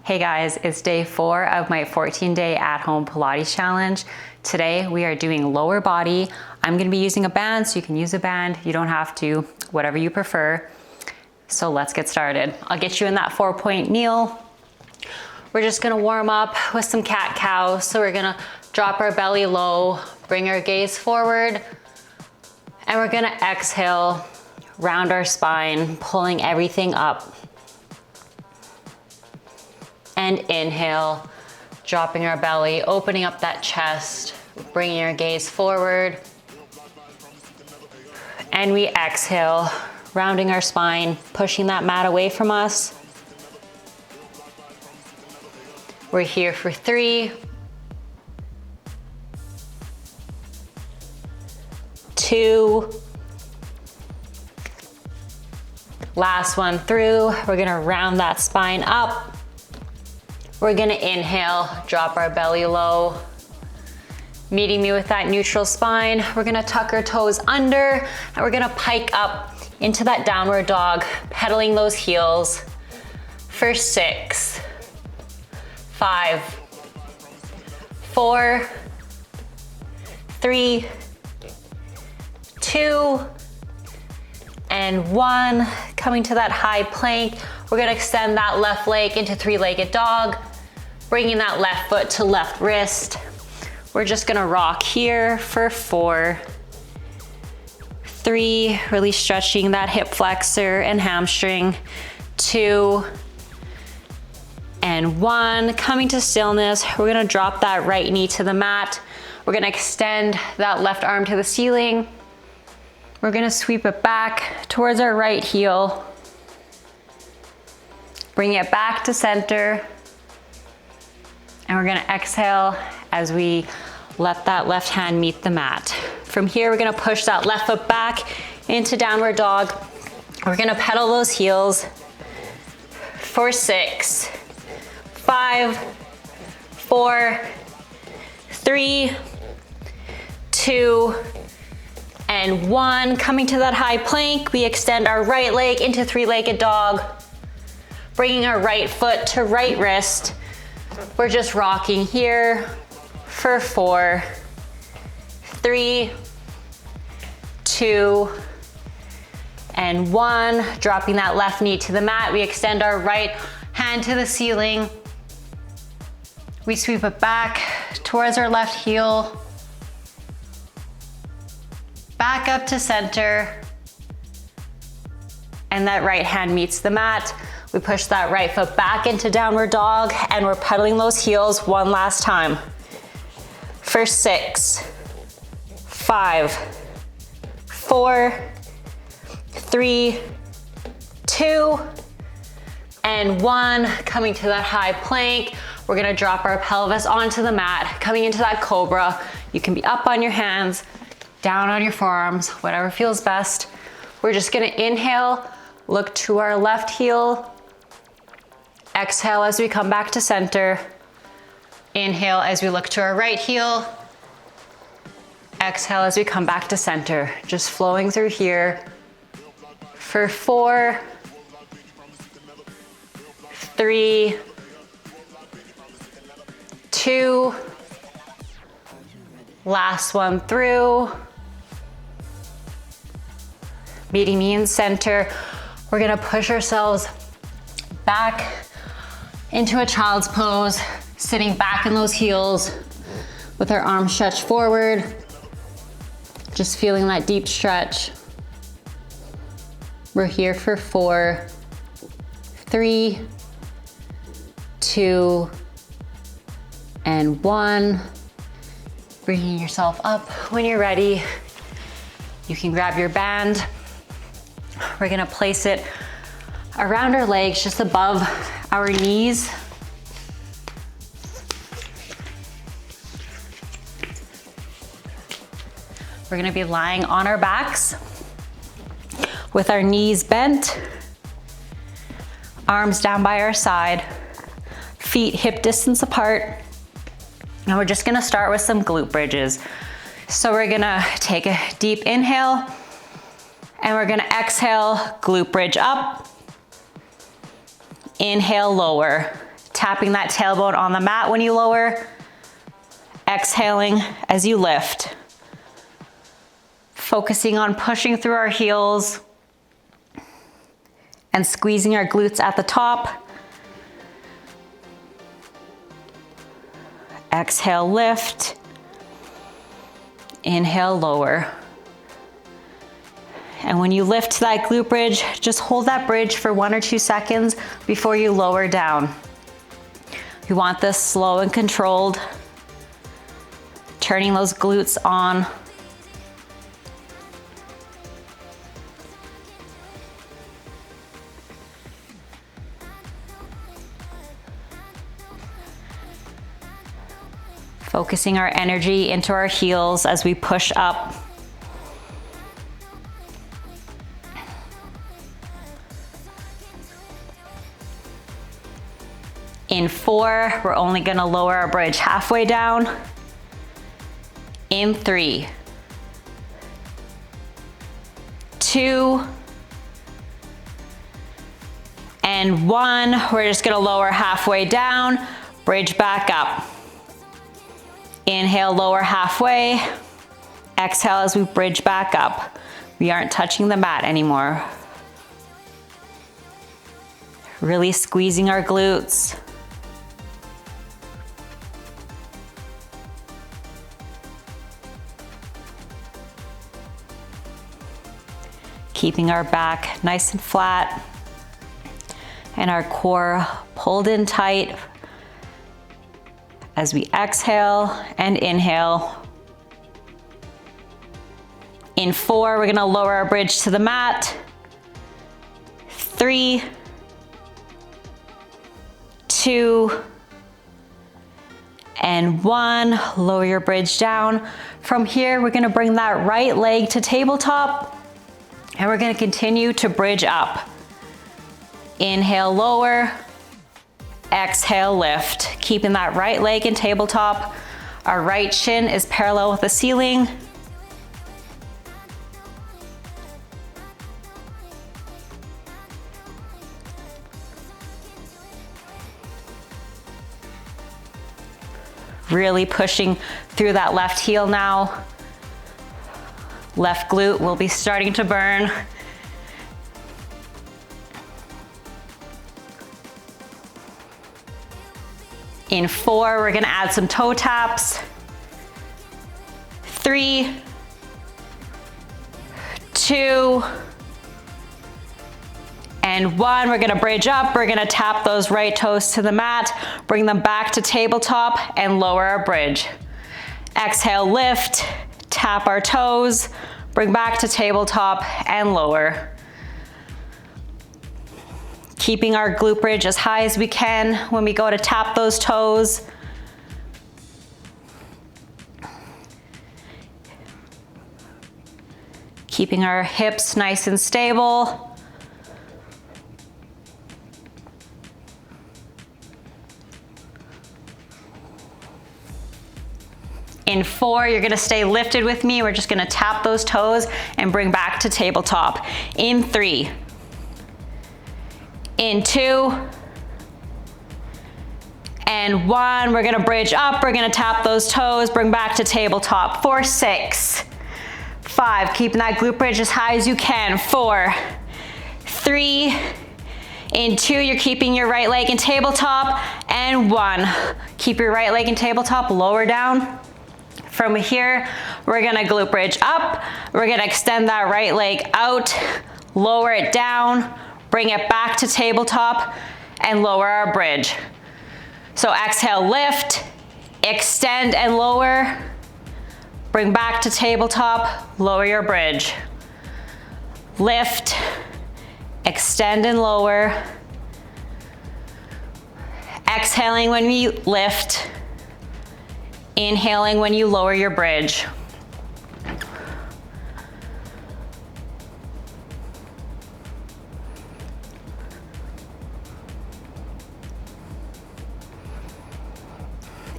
Hey guys, it's day 4 of my 14-day at-home Pilates challenge. Today we are doing lower body. I'm gonna be using a band, so you can use a band. You don't have to, whatever you prefer. So let's get started. I'll get you in that 4-point kneel. We're just gonna warm up with some cat-cow. So we're gonna drop our belly low, bring our gaze forward, and we're gonna exhale, round our spine, pulling everything up. And inhale, dropping our belly, opening up that chest, bringing our gaze forward. And we exhale, rounding our spine, pushing that mat away from us. We're here for 3, 2, last one through. We're gonna round that spine up. We're gonna inhale, drop our belly low. Meeting me with that neutral spine. We're gonna tuck our toes under and we're gonna pike up into that downward dog, pedaling those heels for 6, 5, 4, 3, 2, and 1. Coming to that high plank. We're gonna extend that left leg into 3-legged dog, bringing that left foot to left wrist. We're just gonna rock here for 4, 3, really stretching that hip flexor and hamstring, 2, and 1. Coming to stillness, we're gonna drop that right knee to the mat. We're gonna extend that left arm to the ceiling. We're gonna sweep it back towards our right heel. Bring it back to center. And we're gonna exhale as we let that left hand meet the mat. From here, we're gonna push that left foot back into downward dog. We're gonna pedal those heels for 6, 5, 4, 3, 2, and 1. Coming to that high plank, we extend our right leg into 3-legged dog, bringing our right foot to right wrist. We're just rocking here for 4, 3, 2, and 1. Dropping that left knee to the mat. We extend our right hand to the ceiling. We sweep it back towards our left heel. Back up to center. And that right hand meets the mat. We push that right foot back into downward dog and we're pedaling those heels one last time. For 6, 5, 4, 3, 2, and 1. Coming to that high plank, we're gonna drop our pelvis onto the mat. Coming into that cobra, you can be up on your hands, down on your forearms, whatever feels best. We're just gonna inhale, look to our left heel. Exhale as we come back to center. Inhale as we look to our right heel. Exhale as we come back to center. Just flowing through here for 4, 3, 2, last one through. Meeting me in center. We're gonna push ourselves back into a child's pose, sitting back in those heels with our arms stretched forward. Just feeling that deep stretch. We're here for 4, 3, 2, and 1. Bringing yourself up when you're ready. You can grab your band. We're gonna place it around our legs, just above our knees. We're gonna be lying on our backs with our knees bent, arms down by our side, feet hip distance apart. And we're just gonna start with some glute bridges. So we're gonna take a deep inhale and we're gonna exhale, glute bridge up. Inhale, lower. tapping that tailbone on the mat when you lower, exhaling as you lift. Focusing on pushing through our heels and squeezing our glutes at the top. Exhale, lift. Inhale, lower. And when you lift to that glute bridge, just hold that bridge for 1 or 2 seconds before you lower down. You want this slow and controlled, turning those glutes on. Focusing our energy into our heels as we push up. In 4, we're only gonna lower our bridge halfway down. In 3, 2, and 1, we're just gonna lower halfway down, bridge back up. Inhale, lower halfway. Exhale as we bridge back up. We aren't touching the mat anymore. Really squeezing our glutes. Keeping our back nice and flat and our core pulled in tight as we exhale and inhale. In 4, we're gonna lower our bridge to the mat. 3, 2, and 1. Lower your bridge down. From here, we're gonna bring that right leg to tabletop, and we're gonna continue to bridge up. Inhale, lower. Exhale, lift. Keeping that right leg in tabletop. Our right shin is parallel with the ceiling. Really pushing through that left heel now. Left glute will be starting to burn. In 4, we're gonna add some toe taps. 3, 2, and 1. We're gonna bridge up. We're gonna tap those right toes to the mat, bring them back to tabletop, and lower our bridge. Exhale, lift, tap our toes, bring back to tabletop, and lower. Keeping our glute bridge as high as we can when we go to tap those toes. Keeping our hips nice and stable. In 4, you're gonna stay lifted with me. We're just gonna tap those toes and bring back to tabletop. In 3, in 2, and 1. We're gonna bridge up. We're gonna tap those toes, bring back to tabletop. 4, 6, 5. Keeping that glute bridge as high as you can. 4, 3, in 2, you're keeping your right leg in tabletop, and 1. Keep your right leg in tabletop, lower down. From here, we're gonna glute bridge up. We're gonna extend that right leg out, lower it down, bring it back to tabletop, and lower our bridge. So exhale, lift, extend and lower, bring back to tabletop, lower your bridge. Lift, extend and lower. Exhaling when you lift, inhaling when you lower your bridge.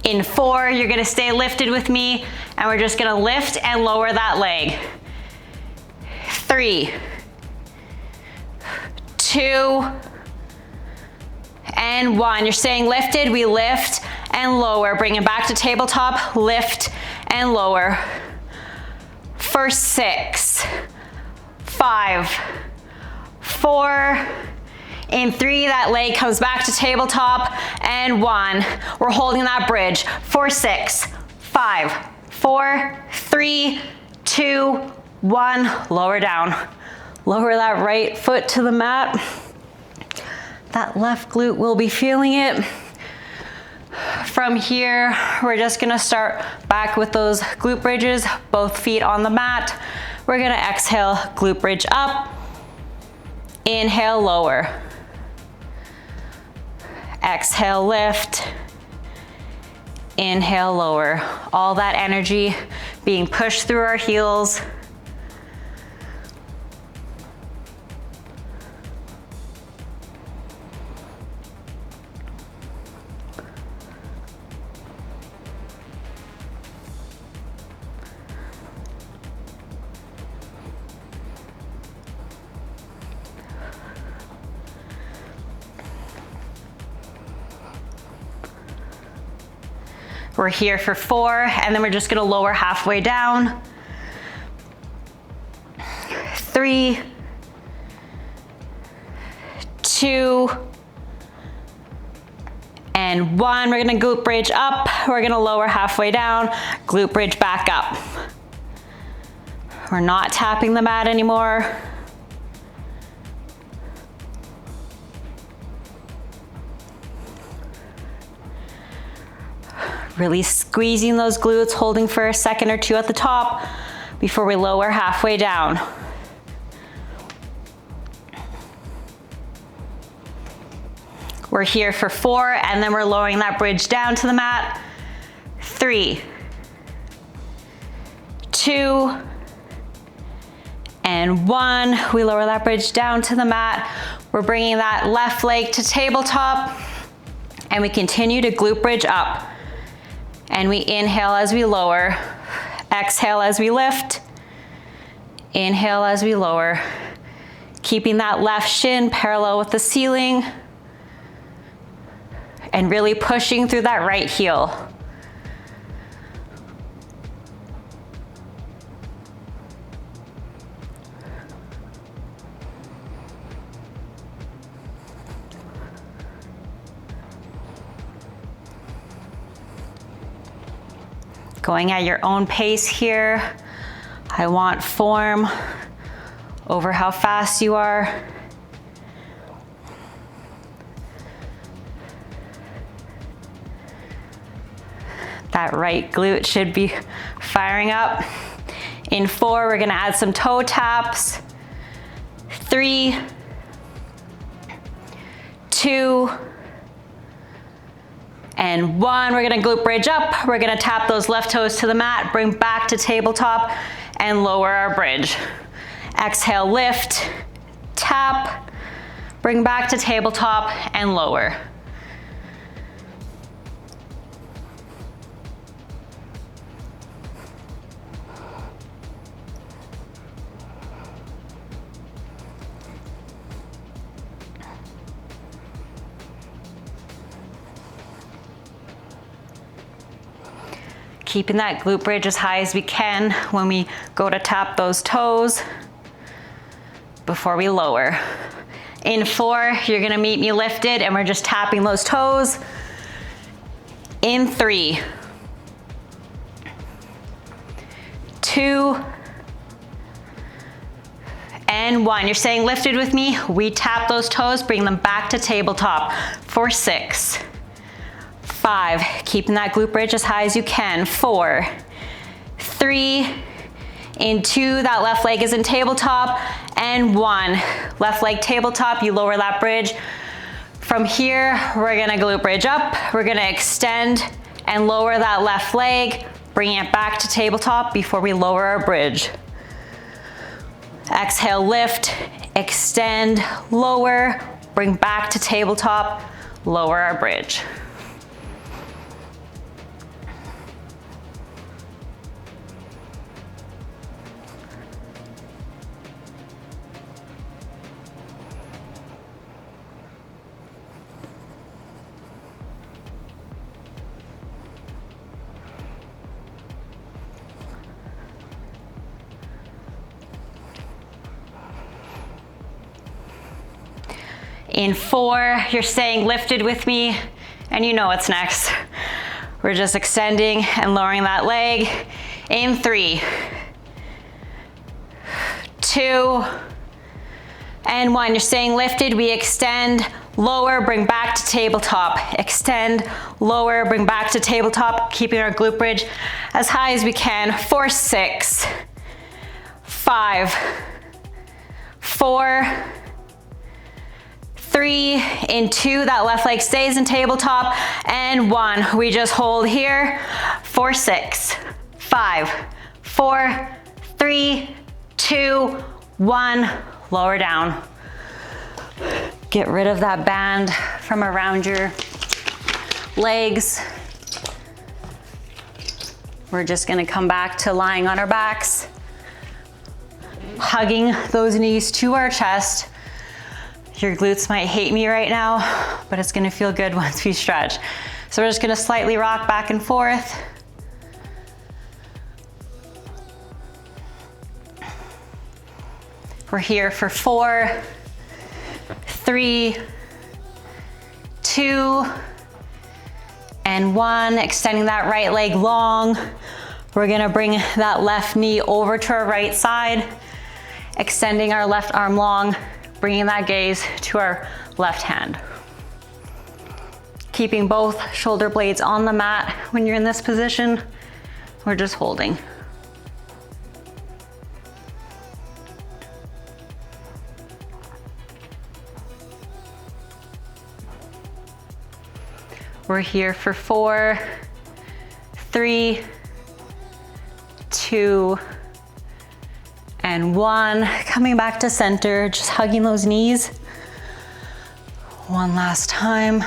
In 4, you're gonna stay lifted with me, and we're just gonna lift and lower that leg. 3, 2, and 1. You're staying lifted. We lift and lower. Bring it back to tabletop. Lift and lower. For 6, 5, 4, in 3, that leg comes back to tabletop, and 1. We're holding that bridge. For 6, 5, 4, 3, 2, 1. Lower down. Lower that right foot to the mat. That left glute will be feeling it. From here, we're just gonna start back with those glute bridges, both feet on the mat. We're gonna exhale, glute bridge up. Inhale, lower. Exhale, lift. Inhale, lower. All that energy being pushed through our heels. We're here for 4, and then we're just gonna lower halfway down. 3, 2, and 1. We're gonna glute bridge up. We're gonna lower halfway down, glute bridge back up. We're not tapping the mat anymore. Really squeezing those glutes, holding for a second or two at the top before we lower halfway down. We're here for 4, and then we're lowering that bridge down to the mat. 3, 2, and 1. We lower that bridge down to the mat. We're bringing that left leg to tabletop, and we continue to glute bridge up. And we inhale as we lower, exhale as we lift, inhale as we lower, keeping that left shin parallel with the ceiling, and really pushing through that right heel. Going at your own pace here. I want form over how fast you are. That right glute should be firing up. In 4, we're gonna add some toe taps. 3, 2, and 1. We're gonna glute bridge up. We're gonna tap those left toes to the mat, bring back to tabletop, and lower our bridge. Exhale, lift, tap, bring back to tabletop, and lower. Keeping that glute bridge as high as we can when we go to tap those toes before we lower. In 4, you're gonna meet me lifted, and we're just tapping those toes. In 3, 2, and 1. You're staying lifted with me. We tap those toes, bring them back to tabletop. For 6, 5, keeping that glute bridge as high as you can. 4, 3, in 2, that left leg is in tabletop, and 1. Left leg tabletop, you lower that bridge. From here, we're gonna glute bridge up. We're gonna extend and lower that left leg, bringing it back to tabletop before we lower our bridge. Exhale, lift, extend, lower, bring back to tabletop, lower our bridge. In 4, you're staying lifted with me, and you know what's next. We're just extending and lowering that leg. In 3, 2, and 1. You're staying lifted. We extend, lower, bring back to tabletop. Extend, lower, bring back to tabletop, keeping our glute bridge as high as we can. 4, 6, 5, 4, 3, in 2, that left leg stays in tabletop, and 1. We just hold here. 4, 6, 5, 4, 3, 2, 1. Lower down. Get rid of that band from around your legs. We're just gonna come back to lying on our backs, hugging those knees to our chest. Your glutes might hate me right now, but it's gonna feel good once we stretch. So we're just gonna slightly rock back and forth. We're here for 4, 3, 2, and 1. Extending that right leg long. We're gonna bring that left knee over to our right side, extending our left arm long, bringing that gaze to our left hand. Keeping both shoulder blades on the mat when you're in this position. We're just holding. We're here for 4, 3, 2, and 1. Coming back to center, just hugging those knees. One last time.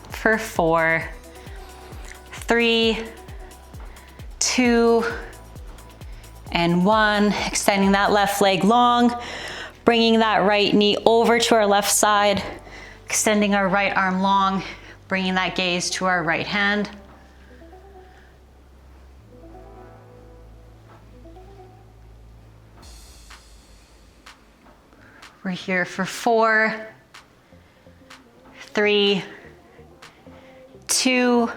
For 4, 3, 2, and 1. Extending that left leg long, bringing that right knee over to our left side, extending our right arm long, bringing that gaze to our right hand. We're here for 4, 3, 2,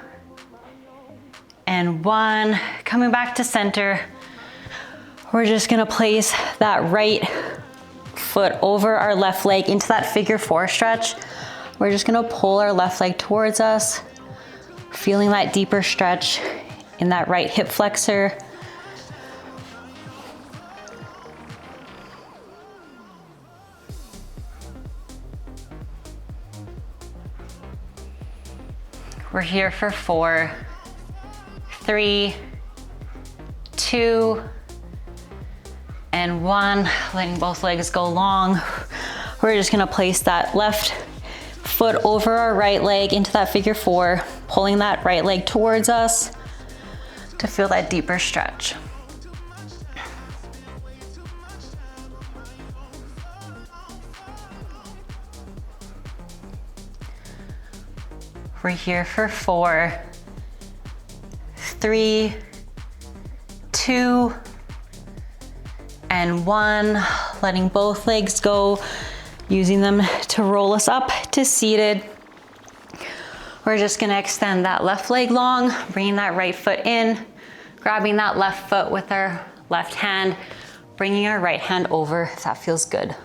and 1. Coming back to center, we're just gonna place that right foot over our left leg into that figure 4 stretch. We're just gonna pull our left leg towards us, feeling that deeper stretch in that right hip flexor. We're here for 4, 3, 2, and 1. Letting both legs go long. We're just gonna place that left foot over our right leg into that figure 4, pulling that right leg towards us to feel that deeper stretch. We're here for 4, 3, 2, and 1. Letting both legs go, using them to roll us up to seated. We're just gonna extend that left leg long, bringing that right foot in, grabbing that left foot with our left hand, bringing our right hand over if that feels good.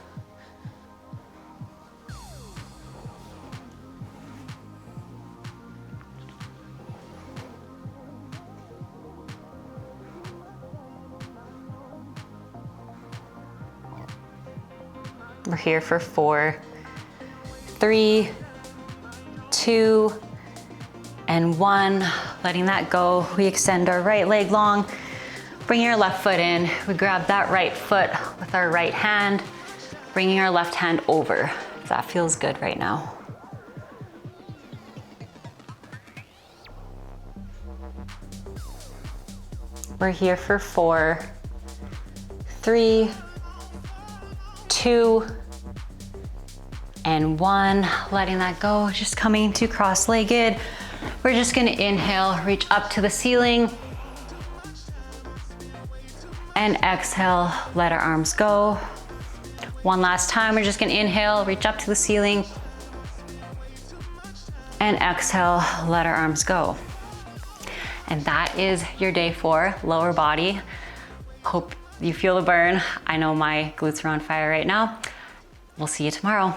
We're here for 4, 3, 2, and 1. Letting that go. We extend our right leg long, bringing our left foot in. We grab that right foot with our right hand, bringing our left hand over. That feels good right now. We're here for 4, 3, 2, and 1. Letting that go, just coming to cross-legged. We're just gonna inhale, reach up to the ceiling, and exhale, let our arms go. One last time, we're just gonna inhale, reach up to the ceiling, and exhale, let our arms go. And that is your day 4, lower body. Hope you feel the burn. I know my glutes are on fire right now. We'll see you tomorrow.